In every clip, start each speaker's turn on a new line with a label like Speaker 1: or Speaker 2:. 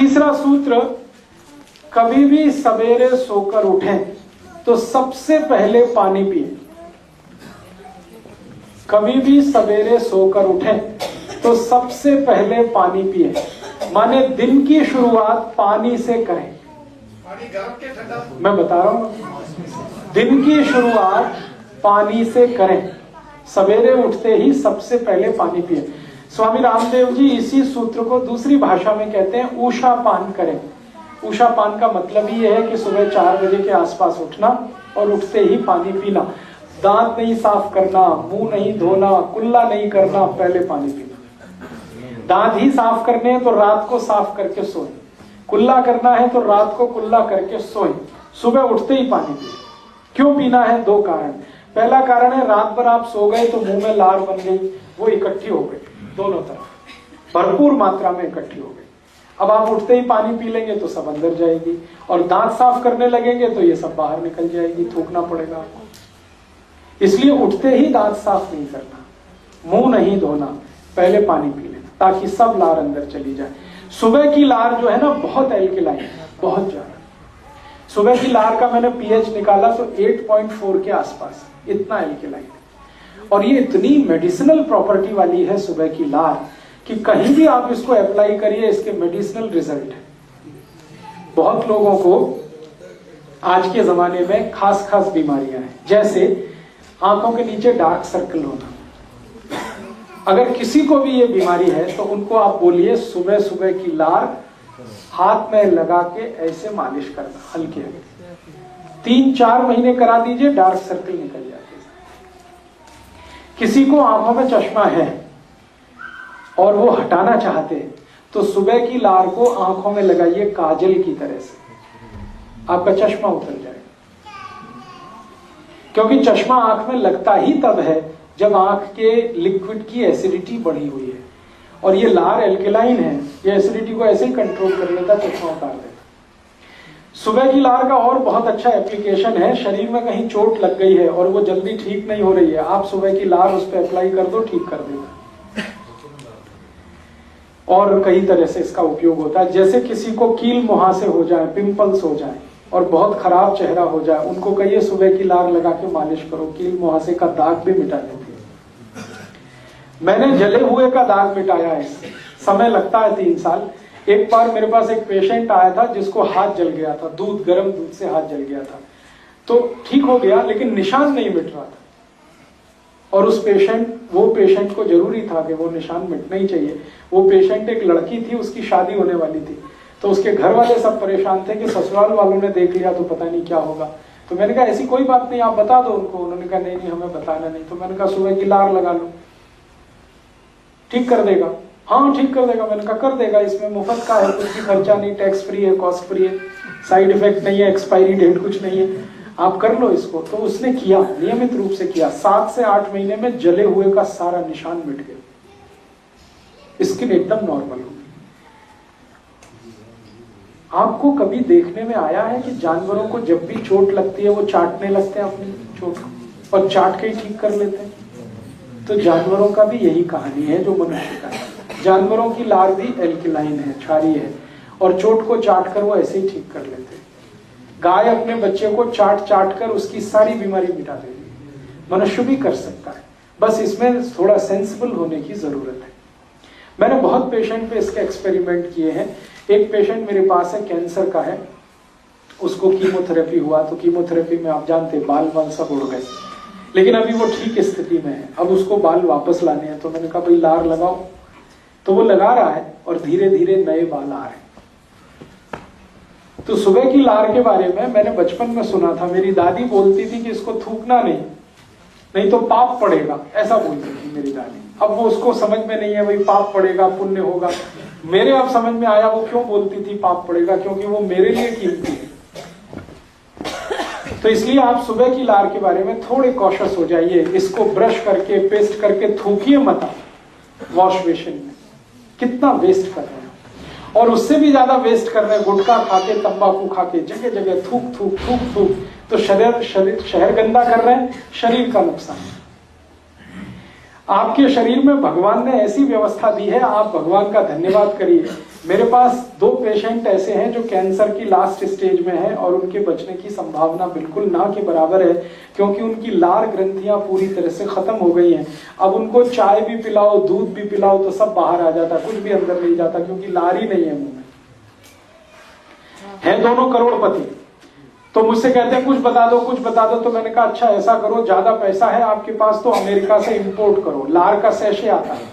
Speaker 1: तीसरा सूत्र, कभी भी सवेरे सोकर उठें तो सबसे पहले पानी पिए। कभी भी सवेरे सोकर उठें तो सबसे पहले पानी पिए, माने दिन की शुरुआत पानी से करें।
Speaker 2: पानी गर्म के ठंडा?
Speaker 1: मैं बता रहा हूं, दिन की शुरुआत पानी से करें, सवेरे उठते ही सबसे पहले पानी पिए। स्वामी रामदेव जी इसी सूत्र को दूसरी भाषा में कहते हैं उषा पान करें। उषा पान का मतलब ही है कि सुबह 4 बजे के आसपास उठना और उठते ही पानी पीना, दांत नहीं साफ करना, मुंह नहीं धोना, कुल्ला नहीं करना, पहले पानी पीना। दांत ही साफ करने हैं तो रात को साफ करके सोएं, कुल्ला करना है तो रात को कुल्ला करके सोएं, सुबह उठते ही पानी पिए। क्यों पीना है? 2 कारण। पहला कारण है रात भर आप सो गए तो मुंह में लार बन गई, वो इकट्ठी हो गई, दोनों तरफ भरपूर मात्रा में इकट्ठी हो गई। अब आप उठते ही पानी पी लेंगे तो सब अंदर जाएगी, और दांत साफ करने लगेंगे तो ये सब बाहर निकल जाएगी, थूकना पड़ेगा आपको। इसलिए उठते ही दांत साफ नहीं करना, मुंह नहीं धोना, पहले पानी पी लेना ताकि सब लार अंदर चली जाए। सुबह की लार जो है ना बहुत एल्कलाइन है, बहुत ज्यादा। सुबह की लार का मैंने पीएच निकाला तो 8.4 के आसपास, इतना एल्कलाइन है। और ये इतनी मेडिसिनल प्रॉपर्टी वाली है सुबह की लार कि कहीं भी आप इसको अप्लाई करिए, इसके मेडिसिनल रिजल्ट है। बहुत लोगों को आज के जमाने में खास खास बीमारियां हैं, जैसे आंखों के नीचे डार्क सर्कल होना। अगर किसी को भी ये बीमारी है तो उनको आप बोलिए सुबह सुबह की लार हाथ में लगा के ऐसे मालिश करना, हल्के हल्के 3-4 महीने करा दीजिए, डार्क सर्कल निकल जाते हैं। किसी को आंखों में चश्मा है और वो हटाना चाहते हैं तो सुबह की लार को आंखों में लगाइए काजल की तरह से, आपका चश्मा उतर जाएगा। क्योंकि चश्मा आंख में लगता ही तब है जब आंख के लिक्विड की एसिडिटी बढ़ी हुई है, और ये लार एल्कलाइन है, ये एसिडिटी को ऐसे ही कंट्रोल कर लेता, चश्मा उतार देता। सुबह की लार का और बहुत अच्छा एप्लीकेशन है, शरीर में कहीं चोट लग गई है और वो जल्दी ठीक नहीं हो रही है, आप सुबह की लार उस पर अप्लाई कर दो, ठीक कर देगा। और कई तरह से इसका उपयोग होता है। जैसे किसी को कील मुहासे हो जाए, पिंपल्स हो जाए और बहुत खराब चेहरा हो जाए, उनको कहिए सुबह की लार लगा के मालिश करो, कील मुहासे का दाग भी मिटा देती है। मैंने जले हुए का दाग मिटाया है, समय लगता है 3 साल। एक बार मेरे पास एक पेशेंट आया था जिसको हाथ जल गया था, गर्म दूध से हाथ जल गया था, तो ठीक हो गया लेकिन निशान नहीं मिट रहा था। और वो पेशेंट को जरूरी था कि वो निशान मिटना ही चाहिए। वो पेशेंट एक लड़की थी, उसकी शादी होने वाली थी, तो उसके घर वाले सब परेशान थे कि ससुराल वालों ने देख लिया तो पता नहीं क्या होगा। तो मैंने कहा ऐसी कोई बात नहीं, आप बता दो उनको। उन्होंने कहा नहीं हमें बताना नहीं। तो मैंने कहा सुबह की लार लगा लो, ठीक कर देगा। हाँ ठीक कर देगा। मैंने कहा कर देगा, इसमें मुफ्त का है, कुछ भी खर्चा नहीं, टैक्स फ्री है, कॉस्ट फ्री है, साइड इफेक्ट नहीं है, एक्सपायरी डेट कुछ नहीं है, आप कर लो इसको। तो उसने किया, नियमित रूप से किया। 7 से 8 महीने में जले हुए का सारा निशान मिट गया, स्किन एकदम नॉर्मल हो गई। आपको कभी देखने में आया है कि जानवरों को जब भी चोट लगती है वो चाटने लगते हैं अपनी चोट, और चाट के ही ठीक कर लेते हैं? तो जानवरों का भी यही कहानी है जो मनुष्य का है। जानवरों की लार भी एल्कलाइन है, क्षारीय है, और चोट को चाट कर वो ऐसे ही ठीक कर लेते हैं। गाय अपने बच्चे को चाट कर उसकी सारी बीमारी मिटा देती है, मनुष्य भी कर सकता है, बस इसमें थोड़ा सेंसिबल होने की जरूरत है। मैंने बहुत पेशेंट पे इसके एक्सपेरिमेंट किए हैं। एक पेशेंट मेरे पास है, कैंसर का है, उसको कीमोथेरेपी हुआ, तो कीमोथेरेपी में आप जानते बाल सब उड़ गए, लेकिन अभी वो ठीक स्थिति में है। अब उसको बाल वापस लाने हैं, तो मैंने कहा भाई लार लगाओ, तो वो लगा रहा है और धीरे धीरे नए बाल आ रहे हैं। तो सुबह की लार के बारे में मैंने बचपन में सुना था, मेरी दादी बोलती थी कि इसको थूकना नहीं तो पाप पड़ेगा, ऐसा बोलती थी मेरी दादी। अब वो उसको समझ में नहीं है भाई पाप पड़ेगा पुण्य होगा। मेरे अब समझ में आया वो क्यों बोलती थी पाप पड़ेगा, क्योंकि वो मेरे लिए कीमती है। तो इसलिए आप सुबह की लार के बारे में थोड़े कॉशियस हो जाइए। इसको ब्रश करके पेस्ट करके थूकिए मत वॉश बेसिन में, कितना वेस्ट कर रहे हैं। और उससे भी ज्यादा वेस्ट कर रहे हैं गुटखा खाके, तंबाकू खाके, जगह जगह थूक। तो शहर गंदा कर रहे हैं, शरीर का नुकसान। आपके शरीर में भगवान ने ऐसी व्यवस्था दी है, आप भगवान का धन्यवाद करिए। मेरे पास 2 पेशेंट ऐसे हैं जो कैंसर की लास्ट स्टेज में हैं और उनके बचने की संभावना बिल्कुल ना के बराबर है, क्योंकि उनकी लार ग्रंथियां पूरी तरह से खत्म हो गई हैं। अब उनको चाय भी पिलाओ, दूध भी पिलाओ तो सब बाहर आ जाता, कुछ भी अंदर नहीं जाता, क्योंकि लार ही नहीं है मुंह में। हैं दोनों करोड़पति, तो मुझसे कहते हैं कुछ बता दो, कुछ बता दो। तो मैंने कहा अच्छा ऐसा करो, ज्यादा पैसा है आपके पास तो अमेरिका से इंपोर्ट करो। लार का सैशे आता है,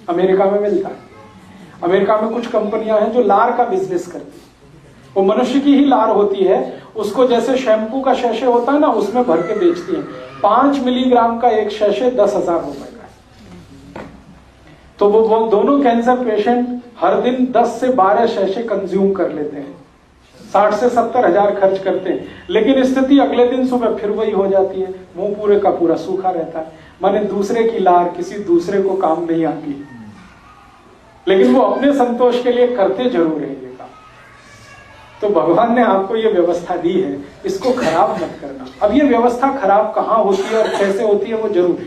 Speaker 1: अमेरिका में मिलता है। अमेरिका में कुछ कंपनियां हैं जो लार का बिजनेस करती है। वो मनुष्य की ही लार होती है, उसको जैसे शैम्पू का शैशे होता है ना, उसमें भर के बेचती हैं। 5 मिलीग्राम का एक शैशे 10,000 रुपए का है। तो वो दोनों कैंसर पेशेंट हर दिन 10 से 12 शैशे कंज्यूम कर लेते हैं, 60 से 70 हजार खर्च करते हैं। लेकिन स्थिति अगले दिन सुबह फिर वही हो जाती है, मुंह पूरे का पूरा सूखा रहता है। माने दूसरे की लार किसी दूसरे को काम नहीं आती, लेकिन वो अपने संतोष के लिए करते जरूर है ये काम। तो भगवान ने आपको ये व्यवस्था दी है, इसको खराब मत करना। अब ये व्यवस्था खराब कहाँ होती है और कैसे होती है वो जरूर।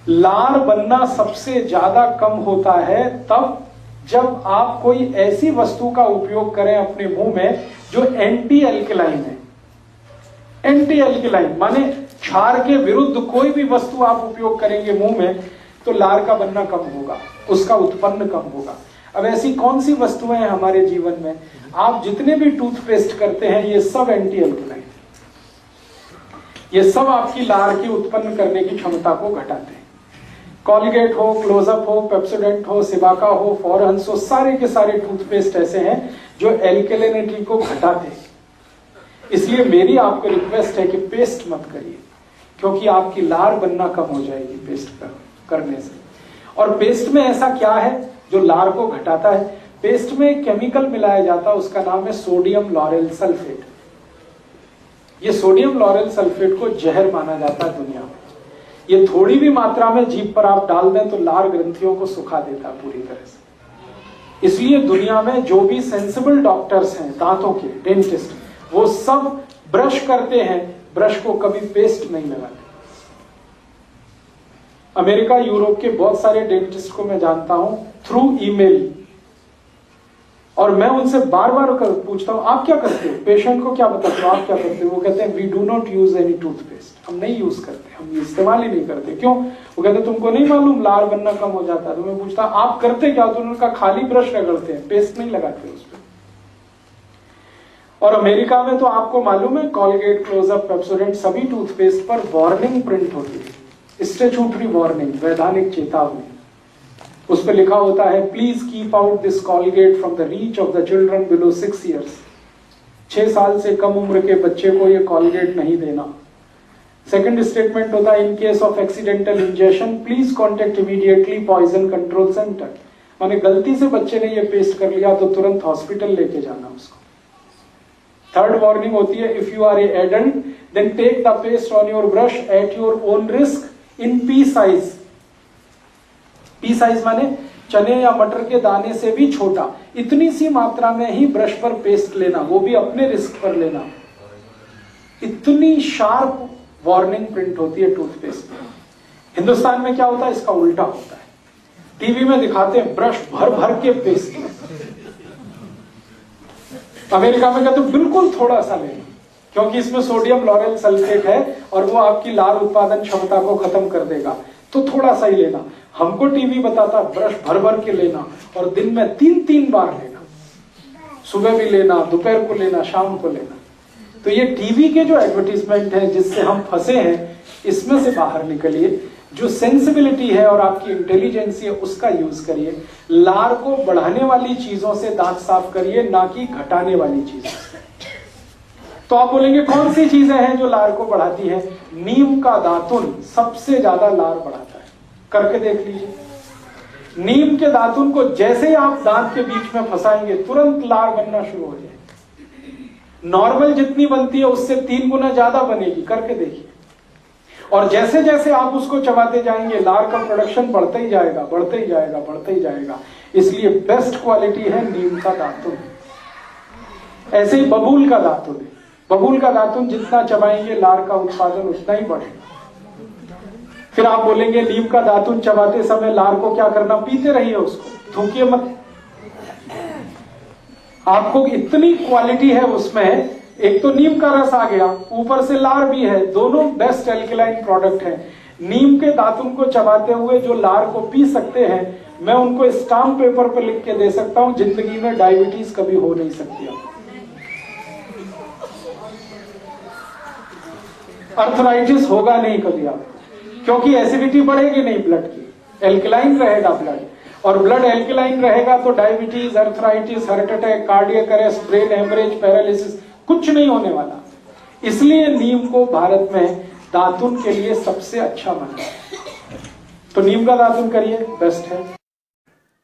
Speaker 1: लार बनना सबसे ज्यादा कम होता है तब जब आप कोई ऐसी वस्तु का उपयोग करें अपने मुंह में जो एंटी एल्कलाइन है। एंटी एल्कलाइन माने क्षार के विरुद्ध कोई भी वस्तु आप उपयोग करेंगे मुंह में तो लार का बनना कम होगा, उसका उत्पन्न कम होगा। अब ऐसी कौन सी वस्तुएं हैं हमारे जीवन में? आप जितने भी टूथपेस्ट करते हैं ये सब एंटी एल्कलाइन, ये सब आपकी लार की उत्पन्न करने की क्षमता को घटाते हैं। कॉलगेट हो, क्लोजअप हो, पेप्सोडेंट हो, सिबाका हो, फॉरहंस हो, सारे के सारे टूथपेस्ट ऐसे हैं जो एल्कलिनिटी को घटाते हैं। इसलिए मेरी आपको रिक्वेस्ट है कि पेस्ट मत करिए, क्योंकि आपकी लार बनना कम हो जाएगी पेस्ट करने से। और पेस्ट में ऐसा क्या है जो लार को घटाता है? पेस्ट में एक केमिकल मिलाया जाता है, उसका नाम है सोडियम लॉरेल सल्फेट। ये सोडियम लॉरेल सल्फेट को जहर माना जाता है दुनिया में। ये थोड़ी भी मात्रा में जीभ पर आप डाल दें तो लार ग्रंथियों को सुखा देता है पूरी तरह से। इसलिए दुनिया में जो भी सेंसिबल डॉक्टर्स हैं दांतों के, डेंटिस्ट, वो सब ब्रश करते हैं, ब्रश को कभी पेस्ट नहीं लगाते। अमेरिका, यूरोप के बहुत सारे डेंटिस्ट को मैं जानता हूं थ्रू ईमेल, और मैं उनसे बार बार पूछता हूं आप क्या करते हो, पेशेंट को क्या बताते हो, आप क्या करते हो? वो कहते हैं we do not use any toothpaste, हम नहीं यूज करते, हम इस्तेमाल ही नहीं करते। क्यों? वो कहते तुमको नहीं मालूम लार बनना कम हो जाता है। तो मैं पूछता आप करते क्या? तो उन्होंने कहा खाली ब्रश रगड़ते हैं, पेस्ट नहीं लगाते उस पर। और अमेरिका में तो आपको मालूम है कॉलगेट, क्लोजअप, पेप्सोडेंट सभी टूथपेस्ट पर वार्निंग प्रिंट होती है, स्टैट्यूटरी वार्निंग, वैधानिक चेतावनी। उस पर लिखा होता है please keep out this Colgate from the reach of the children below 6 years. 6 साल से कम उम्र के बच्चे को ये कॉलगेट नहीं देना। सेकंड स्टेटमेंट होता है in case of accidental injection please contact immediately poison control centre. माने गलती से बच्चे ने ये पेस्ट कर लिया तो तुरंत हॉस्पिटल लेके जाना उसको। थर्ड वार्निंग होती है if you are a adult then take the paste on your brush at your own risk in pea size. Pea size माने चने या मटर के दाने से भी छोटा, इतनी सी मात्रा में ही ब्रश पर पेस्ट लेना, वो भी अपने रिस्क पर लेना। इतनी शार्प वार्निंग प्रिंट होती है टूथपेस्ट में। हिंदुस्तान में क्या होता है, इसका उल्टा होता है। टीवी में दिखाते हैं ब्रश भर भर के पेस्ट, अमेरिका में कहते बिल्कुल थोड़ा सा लेना, क्योंकि इसमें सोडियम लॉरेल सल्फेट है और वो आपकी लार उत्पादन क्षमता को खत्म कर देगा, तो थोड़ा सा ही लेना। हमको टीवी बताता ब्रश भर भर के लेना और दिन में 3-3 बार लेना, सुबह भी लेना, दोपहर को लेना, शाम को लेना। तो ये टीवी के जो एडवर्टीजमेंट है जिससे हम फंसे हैं, इसमें से बाहर निकलिए। जो सेंसिबिलिटी है और आपकी इंटेलिजेंसी है उसका यूज करिए। लार को बढ़ाने वाली चीजों से दांत साफ करिए, ना कि घटाने वाली चीजों से। तो आप बोलेंगे कौन सी चीजें हैं जो लार को बढ़ाती है? नीम का दातुन सबसे ज्यादा लार बढ़ाता है, करके देख लीजिए। नीम के दातुन को जैसे ही आप दांत के बीच में फंसाएंगे तुरंत लार बनना शुरू हो जाएगी। नॉर्मल जितनी बनती है उससे 3 गुना ज्यादा बनेगी, करके देखिए। और जैसे जैसे आप उसको चबाते जाएंगे लार का प्रोडक्शन बढ़ता ही जाएगा, बढ़ते ही जाएगा, बढ़ते ही जाएगा। इसलिए बेस्ट क्वालिटी है नीम का दातुन। ऐसे ही बबूल का दातुन है, बबूल का दातुन जितना चबाएंगे लार का उत्पादन उतना ही बढ़ेगा। फिर आप बोलेंगे नीम का दातुन चबाते समय लार को क्या करना? पीते रहिए उसको, थूकिए मत। आपको इतनी क्वालिटी है उसमें, एक तो नीम का रस आ गया, ऊपर से लार भी है, दोनों बेस्ट एल्कलाइन प्रोडक्ट है। नीम के दातुन को चबाते हुए जो लार को पी सकते हैं, मैं उनको स्टाम्प पेपर पर लिख के दे सकता हूं, जिंदगी में डायबिटीज कभी हो नहीं सकती। अर्थराइटिस होगा नहीं कभी आपको, क्योंकि एसिडिटी बढ़ेगी नहीं ब्लड की, एल्कलाइन रहेगा ब्लड, और ब्लड एल्कलाइन रहेगा तो diabetes, arthritis, heart attack, cardiac arrest, brain haemorrhage, paralysis कुछ नहीं होने वाला। इसलिए नीम को भारत में दातुन के लिए सबसे अच्छा माना है। तो नीम का दातुन करिए, बेस्ट है।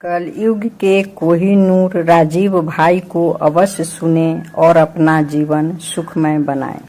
Speaker 3: कलयुग के कोहिनूर राजीव भाई को अवश्य सुने और अपना जीवन सुखमय बनाएं।